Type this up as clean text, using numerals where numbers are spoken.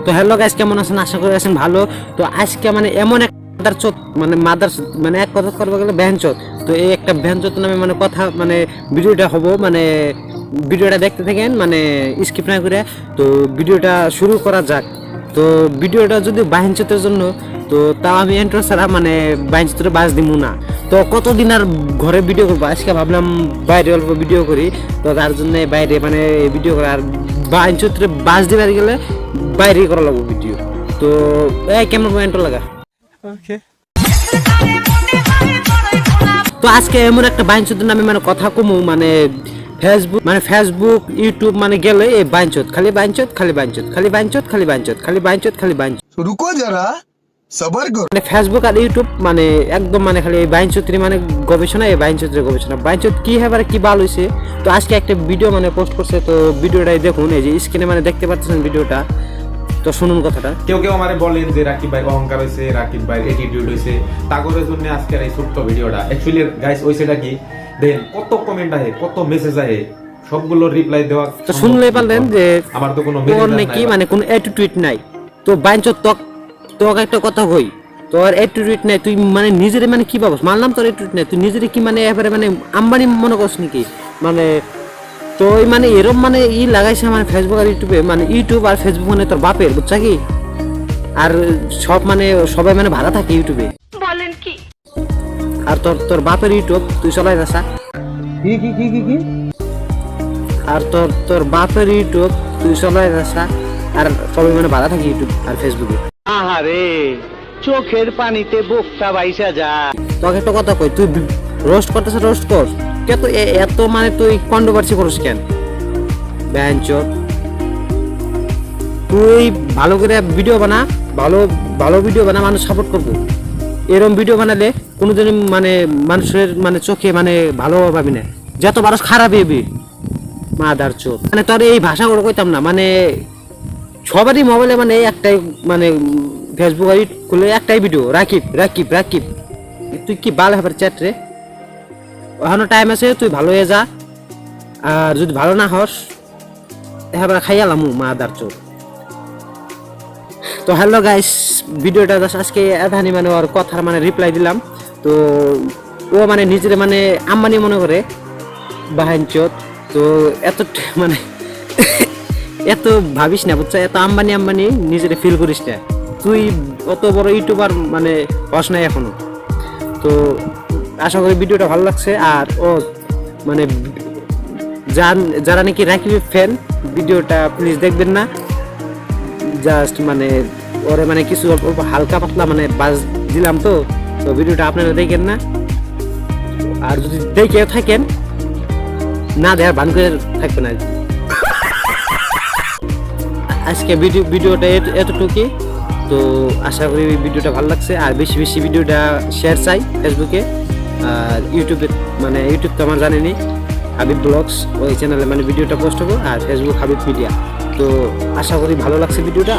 তো hello guys, কেমন আছেন? আশা করি আছেন ভালো। তো আজকে মানে এমন এক মাদার মানে এক কথা করবো গেলে ভ্যানচোদ। তো এই একটা ভ্যানচোদ নামে মানে কথা মানে ভিডিওটা হবো, মানে ভিডিওটা দেখতে থাকেন, মানে স্কিপ না করে। তো ভিডিওটা শুরু করা যাক। তো ভিডিওটা যদি বাহিনচোতের জন্য, তো তাও আমি এন্ট্রো ছাড়া মানে বাহিনচোতে বাজ দিব না। তো কতদিন আর ঘরে ভিডিও করবো, আজকে ভাবলাম বাইরে অল্প ভিডিও করি। তো তার জন্য বাইরে মানে ভিডিও করা, আর বাহিনচোতে বাজ দিবার গেলে বাইরে করা লাগবো ভিডিও। তো কেমন এন্ট্রো লাগা। তো আজকে এমন একটা বাইনচোদ নামে মানে কথা কমু, মানে ফেসবুক ইউটিউব মানে গেলে এই বাইনচোদ, খালি বাইনচোদ, খালি বাইনচোদ, খালি বাইনচোদ, খালি বাইনচোদ, খালি বাইনচোদ, খালি বাইনচোদ। रुको जरा सबर करो। মানে ফেসবুক আর ইউটিউব মানে একদম মানে খালি এই বাইনচোদের মানে গবেষণা, এই বাইনচোদের গবেষণা, বাইনচোদ কি হবে কি ভালো হয়েছে। তো আজকে একটা ভিডিও মানে পোস্ট করছে, তো ভিডিওটাই দেখুন, এই যে স্ক্রিনে মানে দেখতে পাচ্ছেন ভিডিওটা। তো শুনুন কথাটা। কেউ কেউ আমারে বলেন যে রাকিব ভাই অহংকার হয়েছে, রাকিব ভাই অ্যাটিটিউড হয়েছে, তাগরের জন্য আজকের এই ছোট্ট ভিডিওটা। অ্যাকচুয়ালি গাইস হইছেটা কি, দেন কত কমেন্ট আহে, কত মেসেজ আহে, সবগুলো রিপ্লাই দেওয়া। তো শুনলেই পারলেন যে আমার তো কোনো তোর নাকি মানে কোনো অ্যাটিটিউড নাই। তো বাইনচোদ তোকে একটা কথা কই, তোর অ্যাটিটিউড নাই, তুই মানে নিজের মানে কি ভাবস, মানলাম তোর অ্যাটিটিউড নাই, তুই নিজের কি মানে এবারে মানে আম্বানি মনে করছ নাকি? মানে তো মানে এরম মানে লাগাইছে মানে ফেসবুক আর ইউটিউবে, মানে ইউটিউব আর ফেসবুক মানে তোর বাপের, বুঝছা কি? আর সব মানে সবাই মানে ভাড়া থাকে ইউটিউবে, বলেন কি? আর তোর বাপের ইউটিউব তুই চলাই যাসা। কি আর তোর বাপের ইউটিউব তুই চলাই যাসা, আর সবাই মানে ভাড়া থাকে ইউটিউব আর ফেসবুকে। আহারে, চোখের পানিতে বোকটা বাইসা যায়। তোকে একটা কথা কই, তুই রোস্ট করতেছ, রোস্ট কর, কে তো এত মানে তুই কন্ট্রোভার্সি করিস কেন? ব্যাঞ্চোদ, তুই ভালো করে ভিডিও বানা, ভালো ভালো ভিডিও বানা, মানুষ সাপোর্ট করবো। এরকম ভিডিও বানালে কোনোদিন মানে মানুষের মানে চোখে মানে ভালো পাবি না, যত মানুষ খারাপ হবি মাদার চোদ। মানে তোর এই ভাষাগুলো কইতাম না, মানে সবারই মোবাইলে মানে একটাই মানে ফেসবুক আর খুলে একটাই ভিডিও, রাকিব রাকিব রাকিব। তুই কি ভালো হবার চ্যাট রে? এখনো টাইম আছে, তুই ভালো হয়ে যা। আর যদি ভালো না হস এবার খাইয়ালাম মাদার চোদ। তো হ্যালো গাইস, ভিডিওটা আজকে এধানি মানে ওর কথার মানে রিপ্লাই দিলাম। তো ও মানে নিজের মানে আম্বানি মনে করে বাহানচোদ। তো এত মানে এত ভাবিস না, বুঝছা? এত আম্বানি নিজের ফিল করিস না, তুই অত বড় ইউটিউবার মানে হস নাই এখনো। তো আশা করি ভিডিওটা ভালো লাগছে। আর ও মানে যারা নাকি রাকিবের ফ্যান, ভিডিওটা প্লিজ দেখবেন না। জাস্ট মানে ওরে মানে কিছু অল্প হালকা পাতলা মানে বাজ দিলাম। তো ভিডিওটা আপনারা দেখেন না, আর যদি দেখে থাকেন না দেখার ভান করে থাকবেন আর কি। আজকে ভিডিওটা এতটুকুই। তো আশা করি ভিডিওটা ভালো লাগছে। আর বেশি বেশি ভিডিওটা শেয়ার চাই ফেসবুকে আর ইউটিউবে। মানে ইউটিউব তো আমার জানেনি, হাবিব ব্লগস, ওই চ্যানেলে মানে ভিডিওটা পোস্ট হবো। আর ফেসবুক হাবিব মিডিয়া। তো আশা করি ভালো লাগছে ভিডিওটা।